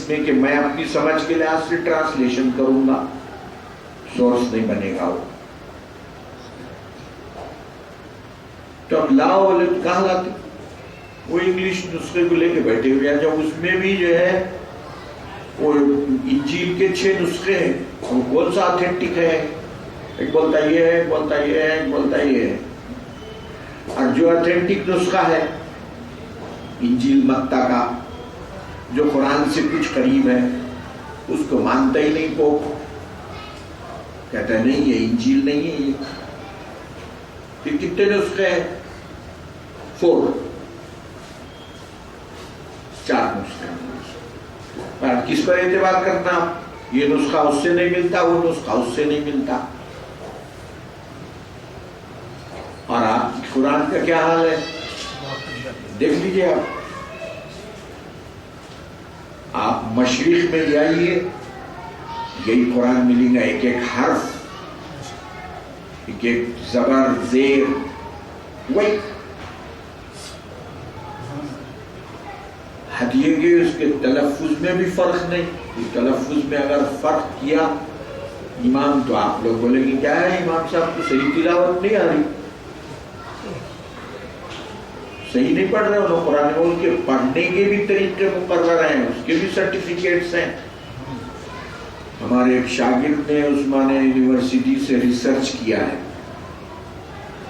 میں کہ میں اپنی سمجھ کے لحاظ سے ٹرانسلیشن کروں گا، سورس نہیں بنے گا وہ. تو اب لاؤ والے کہاں لاتے؟ وہ انگلش نسخے کو لے کے بیٹھے ہوئے ہیں. جب اس میں بھی جو ہے وہ انجیل کے 6 نسخے ہیں، وہ کون سا آتھینٹک ہے؟ ایک بولتا یہ ہے، ایک بولتا یہ ہے، ایک بولتا یہ ہے. اور جو آتھینٹک نسخہ ہے انجیل متی کا، جو قرآن سے کچھ قریب ہے، اس کو مانتا ہی نہیں پوپ. کہتا ہے نہیں یہ انجیل نہیں ہے. یہ پھر کتنے نسخے ہیں؟ 4 نسخے. پر کس پر اعتبار کرنا؟ یہ نسخہ اس سے نہیں ملتا، وہ نسخہ اس سے نہیں ملتا. اور آپ کی قرآن کا کیا حال ہے دیکھ لیجیے. آپ مشرق میں جائیے، یہی قرآن ملے گا، ایک ایک حرف، ایک ایک زبر زیر وہی. ہٹیے گے اس کے تلفظ میں بھی فرق نہیں. تلفظ میں اگر فرق کیا امام تو آپ لوگ بولیں گے کیا ہے امام صاحب کو صحیح تلاوت نہیں آ رہی، صحیح نہیں پڑھ رہے. انہوں قرآن میں ان کے پڑھنے کے بھی طریقے مقرر ہیں، اس کے بھی سرٹیفکیٹس ہیں. ہمارے ایک شاگرد نے عثمانیہ یونیورسٹی سے ریسرچ کیا ہے.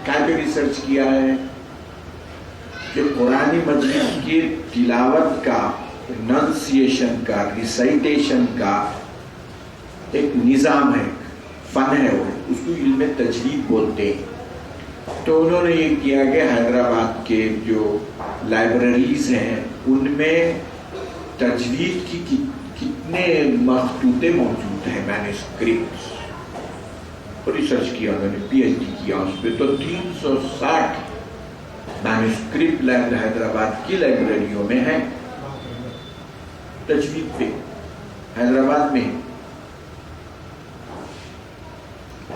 کیا پہ ریسرچ کیا ہے کہ قرآن مجید کی تلاوت کا، پروننسیشن کا، ریسائٹیشن کا ایک نظام ہے، فن ہے. وہ اس کو علم تجوید بولتے ہیں. تو انہوں نے یہ کیا کہ حیدرآباد کے جو لائبریریز ہیں ان میں تجوید کی کتنے مخطوطے موجود ہیں، مینوسکرپٹس. ریسرچ کیا انہوں نے، پی ایچ ڈی کیا اس پہ. تو 360 مینوسکرپٹ حیدرآباد کی لائبریریوں میں ہیں تجوید پہ، حیدرآباد میں.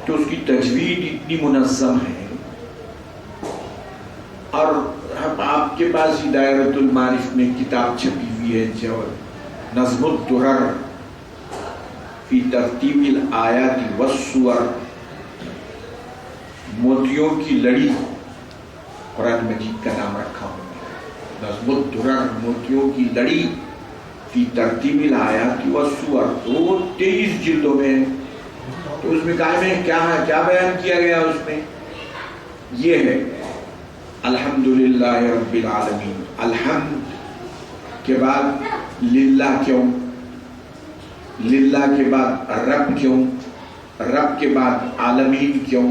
تو اس کی تجوید اتنی منظم ہے. اور آپ کے پاس دائرۃ المعارف میں کتاب چھپی ہوئی ہے جو نظم الدرر فی ترتیب الآیات والسور، موتیوں کی لڑی قرآن مجید کا نام رکھا ہوں. نظم الدرر، موتیوں کی لڑی فی ترتیب الآیات والسور. تو 23 جلدوں میں. تو اس میں کہا میں کیا بیان کیا گیا اس میں؟ یہ ہے الحمدللہ رب العالمین. الحمد کے بعد للہ کیوں؟ للہ کے بعد رب کیوں؟ رب کے بعد عالمین کیوں؟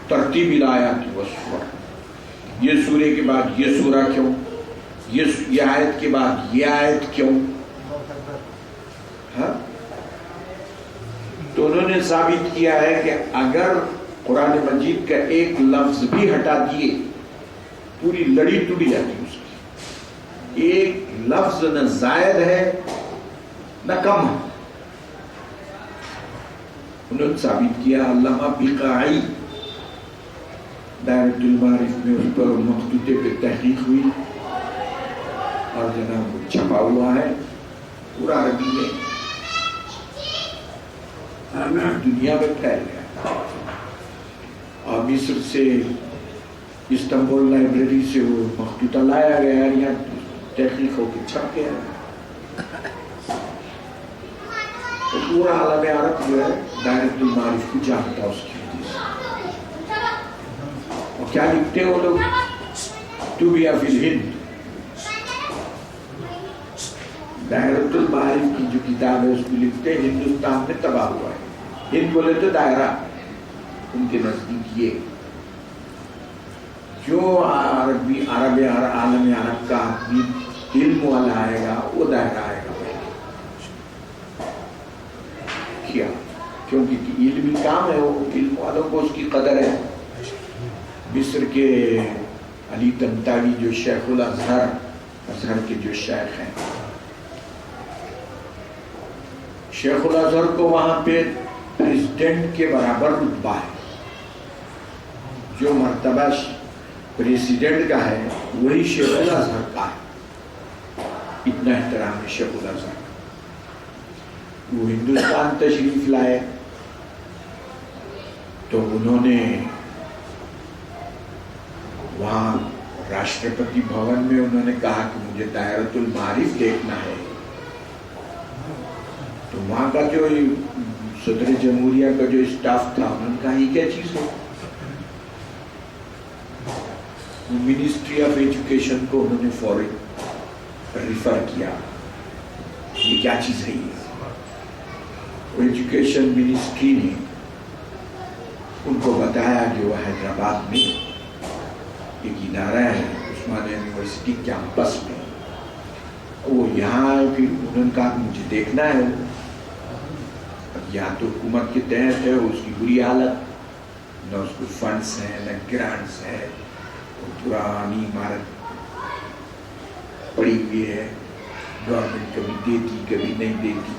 ترتیب الآیات والسور. یہ سورے کے بعد یہ سورہ کیوں؟ یہ آیت کے بعد یہ آیت کیوں؟ ہاں. تو انہوں نے ثابت کیا ہے کہ اگر قرآن مجید کا ایک لفظ بھی ہٹا دیے پوری لڑی ٹوٹ جاتی اس کی. ایک لفظ نہ زائد ہے نہ کم ہے. انہوں نے ثابت کیا. علامہ بقاعی دائرۃ المعارف میں اس پر مخطوطے پہ تحقیق ہوئی اور جناب چھپا ہوا ہے پورا عربی میں، دنیا میں پھیل گیا. اور مصر سے استنبول لائبریری سے وہ مخطوطہ لایا گیا، یہاں تحقیق ہو کے چھپ گیا. تو پورا عالم عرب جو ہے دائرۃ المعارف کو جانتا اس کی وجہ سے. اور کیا لکھتے ہیں وہ لوگ؟ تو بھی فی الہند. دائرۃ المعارف کی جو کتاب ہے اس کو لکھتے ہیں ہندوستان میں تباہ ہوا ہے. ہند بولے تو دائرہ، ان کے نزدیک یہ جو عرب عالم عرب کا آدمی علم والا آئے گا وہ دائرہ آئے گا. کیا؟ کیونکہ علمی کام ہے، وہ علم والوں کو اس کی قدر ہے. مصر کے علی طنطاوی جو شیخ الازہر، ازہر کے جو شیخ ہیں، شیخ الازہر کو وہاں پہ پریزیڈنٹ کے برابر رتبہ ہے. جو مرتبہ پریزیڈنٹ کا ہے وہی شیخ الازہر کا ہے. اتنا احترام ہے شب الاضحیٰ. وہ ہندوستان تشریف لائے تو انہوں نے وہاں راشٹرپتی بھون میں انہوں نے کہا کہ مجھے دائرۃ المعارف دیکھنا ہے. تو وہاں کا جو صدر جمہوریہ کا جو اسٹاف تھا انہوں نے کہا یہ کیا چیز ہے. منسٹری آف ایجوکیشن کو انہوں نے فوراً ریفر کیا یہ کیا چیز ہے. یہ ایجوکیشن منسٹری نے ان کو بتایا کہ وہ حیدرآباد میں ایک ادارہ ہے عثمانیہ یونیورسٹی کیمپس میں, وہ یہاں پھر انہوں نے کہا کہ مجھے دیکھنا ہے. اب یہاں تو حکومت کے تحت ہے, اس کی بری حالت, نہ اس کو فنڈس ہیں نہ گرانٹس ہیں, پرانی عمارت پڑی ہوئی ہے, گورنمنٹ کبھی دیتی کبھی نہیں دیتی.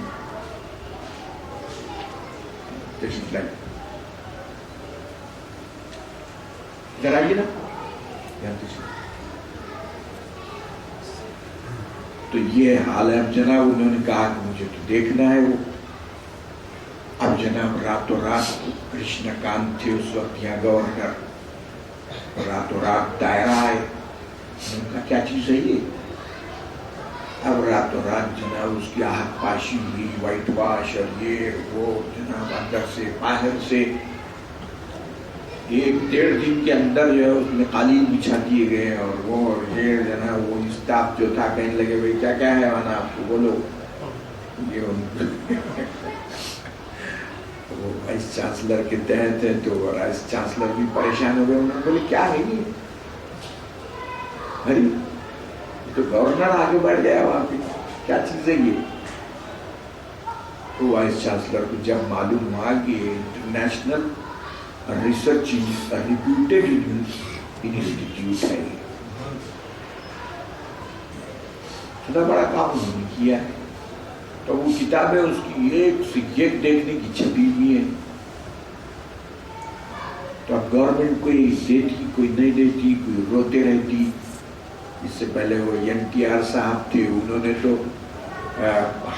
ادھر آئیے نا. تو یہ حال ہے. اب جناب انہوں نے کہا کہ مجھے تو دیکھنا ہے وہ. اب جناب راتوں رات کرشنا کانت تھے اس وقت یہاں گورنر, راتوں رات دائرہ آئے. انہوں نے کہا کیا چیز ہے یہ. اب راتوں رات جناب اس کی آہت پاشی ہوئی, وائٹ واش اور یہ وہ جناب اندر سے باہر سے. 1-1.5 دن کے اندر جو ہے اس میں قالین بچھا دیے گئے, اور وہ یہ جناب وہ اسٹاف جو تھا کہنے لگے بھائی کیا کیا ہے وہاں آپ کو بولو. یہ وہ وائس چانسلر کے تحت ہے تو وائس چانسلر بھی پریشان ہو گئے. انہوں نے بولے کیا ہے یہ, ارے تو گورنر آگے بڑھ گیا وہاں پہ, کیا چیز ہے یہ. تو وائس چانسلر کو جب معلوم ہوا کہ انٹرنیشنل ریسرچ ریپیوٹیڈ انسٹیٹیوٹ ہے, اتنا بڑا کام انہوں نے کیا ہے. تو وہ کتابیں اس کی ایک سے ایک دیکھنے کی چھپی ہوئی ہیں. تو اب گورنمنٹ کوئی دیتی کوئی نہیں دیتی, کوئی روتے رہتی. اس سے پہلے وہ NTR صاحب تھے, انہوں نے تو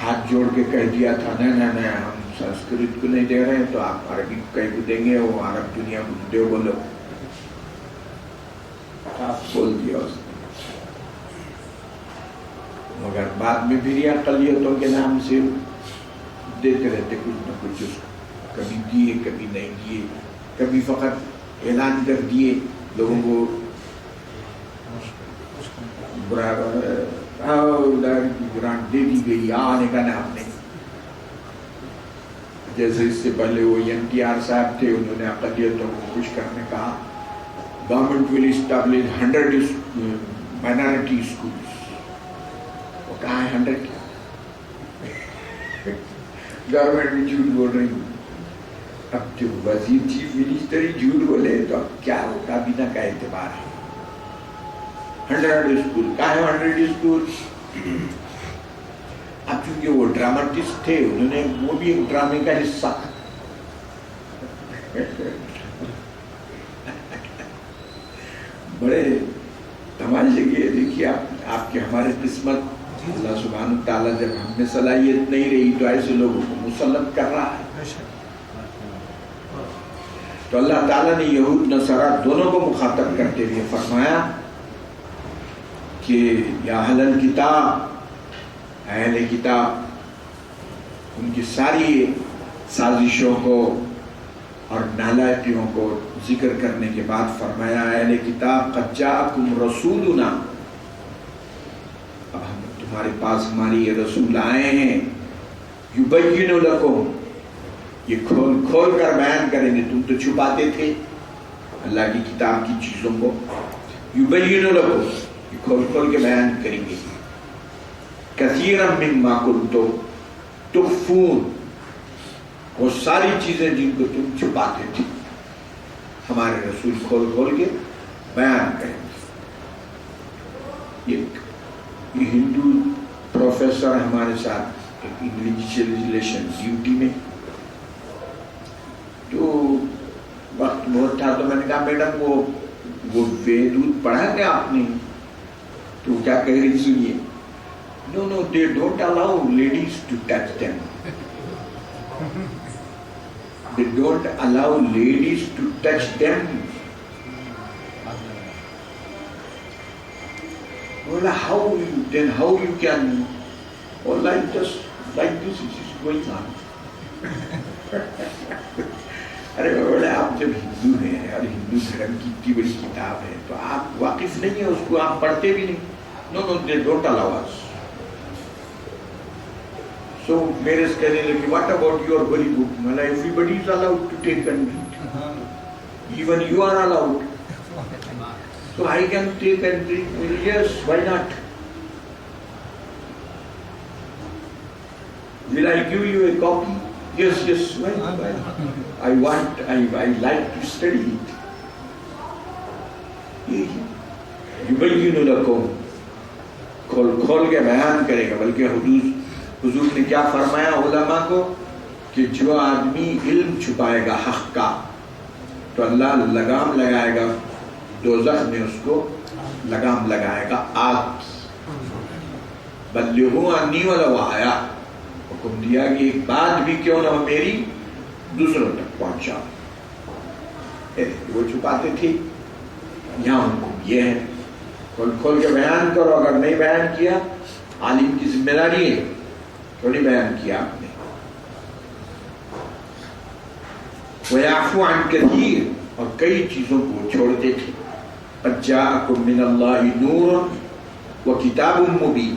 ہاتھ جوڑ کے کہہ دیا تھا نہیں ہم سنسکرت کو نہیں دے رہے ہیں تو آپ عربی کہیں کو دیں گے, وہ عرب دنیا کو دے بولو. آپ بول دیا اس نے, مگر بعد میں پھر یہ اقلیتوں کے نام سے دیتے رہتے کچھ نہ کچھ. اس کو کبھی دیے کبھی نہیں دیے, کبھی فقط اعلان کر دیے لوگوں کو گرانٹ دے دی گئی, آنے کا نام نہیں. جیسے اس سے پہلے وہ NTR صاحب تھے, انہوں نے اقلیتوں کو خوش کرنے کہا government will establish 100 minority schools. وہ کہاں ہے 100 کیا, گورنمنٹ بھی جھوٹ بول رہی. اب جو وزیر چیف منسٹر ہی جھوٹ بولے تو اب کیا ہوگا, بنا کا اعتبار ہے. 100 اسکول کہاں ہے 100 اسکول. اب چونکہ وہ ڈراماٹسٹ تھے, انہوں نے وہ بھی ایک ڈرامے کا حصہ تھا. بڑے تماشے کے دیکھیے آپ کے ہمارے قسمت. اللہ سبحانہ تعالیٰ جب ہم میں صلاحیت نہیں رہی تو ایسے لوگوں کو مسلط کر رہا ہے. تو اللہ تعالیٰ نے یہود نصارہ دونوں کو مخاطب کرتے ہوئے فرمایا کہ یا اہل الکتاب, اہل کتاب, ان کی ساری سازشوں کو اور نالائقیوں کو ذکر کرنے کے بعد فرمایا اہل کتاب قد جاءکم رسولنا, اب ہم تمہارے پاس ہماری یہ رسول آئے ہیں, یبین لکم, یہ کھول کھول کر بیان کریں گے. تم تو چھپاتے تھے اللہ کی کتاب کی چیزوں کو. یبین لکم, یہ کھول کھول کے بیان کریں گے. کثیرا مما کنتم تخفون, وہ ساری چیزیں جن کو تم چھپاتے تھے ہمارے رسول کھول کھول کے بیان کریں گے. یہ ہندو پروفیسر ہمارے ساتھ انگلش لیجسلیشن ڈیوٹی میں, تو وقت بہت تھا تو میں نے کہا میڈم وہ ویدوت پڑھا گیا آپ نے, تو کیا کہہ رہی سنیے. No, they don't allow ladies to touch them. They don't allow ladies to touch them. Well, how you can, or like just like this it is going on. ارے بولے آپ جب ہندو ہیں اور ہندو دھرم کی اتنی بڑی کتاب ہے تو آپ واقف نہیں ہیں اس کو، آپ پڑھتے بھی نہیں. No, they don't allow us. So میرے سے کہنے لگے what about your holy book? میں نے everybody is allowed to take and read. Even you are allowed. So I can take and read. Yes, why not? Will I give you a copy? Yes, why? I like to study it. يبين لكم کھول کے بیان کرے گا. بلکہ حضور نے کیا فرمایا علماء کو کہ جو آدمی علم چھپائے گا حق کا تو اللہ لگام لگائے گا دوزخ میں، اس کو لگام لگائے گا آگ کی. بلغوا انی ولو آیا، حکم دیا کہ ایک بات بھی کیوں نہ ہو میری دوسروں تک پہنچا. وہ چھپاتے تھے، یہاں حکم یہ ہے کھول کے بیان کرو. اگر نہیں بیان کیا عالم کی ذمہ داری ہے، تھوڑی بیان کیا آپ نے. وَيَعْفُ عَنْ كَثِيرٍ، اور کئی چیزوں کو چھوڑتے تھے. قَدْ جَاءَكُم مِّنَ اللَّهِ نُورٌ وَكِتَابٌ مُّبِينٌ،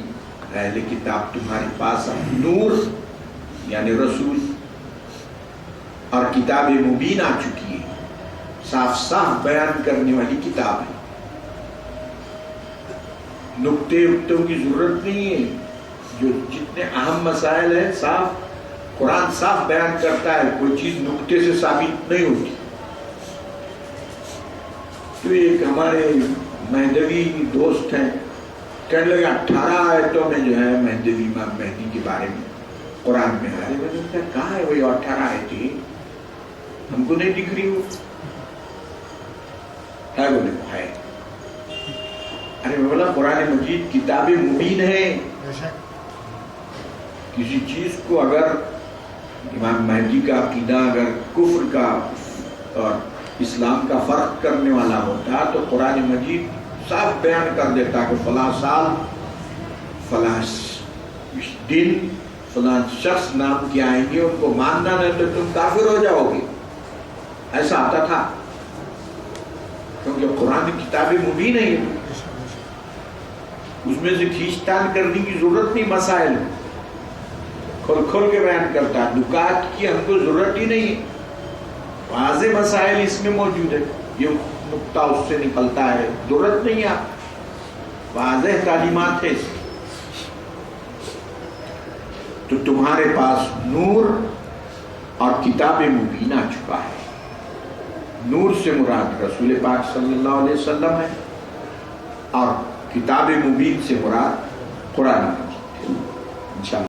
اہل کتاب تمہارے پاس نور یعنی رسول اور کتاب مبین آ چکی ہے، صاف صاف بیان کرنے والی کتاب ہے. نکتے اکتوں کی ضرورت نہیں ہے. جو جتنے اہم مسائل ہیں صاف قرآن صاف بیان کرتا ہے، کوئی چیز نکتے سے ثابت نہیں ہوتی. تو ایک ہمارے مہدوی دوست ہیں، کہنے لگے 18 آیتوں میں جو ہے مہدوی امام مہدی کے بارے میں قرآن میں آئے. میں نے کہا کہاں ہے وہی 18 آیتیں؟ ہم کو نہیں دکھ رہی. وہ ہے بولے ہے. ارے بولا قرآن مجید کتاب مبین ہے. کسی چیز کو اگر امام مہدی کا عقیدہ اگر کفر کا اور اسلام کا فرق کرنے والا ہوتا تو قرآن مجید صاف بیان کر دیتا کہ فلاں سال فلاں دن فلاں شخص نام کے آئیں گے، ان کو ماننا نہیں تو تم کافر ہو جاؤ گے. ایسا آتا تھا کیونکہ قرآن کتاب مبین ہے، اس میں سے کھینچ تان کرنے کی ضرورت نہیں. مسائل کھول کے بیان کرتا ہے. نکات کی ہم کو ضرورت ہی نہیں ہے، واضح مسائل اس میں موجود ہے. یہ نقطہ اس سے نکلتا ہے، ضرورت نہیں ہے. واضح تعلیمات ہے. تو تمہارے پاس نور اور کتاب مبین آ چکا ہے. نور سے مراد رسول پاک صلی اللہ علیہ وسلم ہے اور کتاب مبین سے مراد قرآن.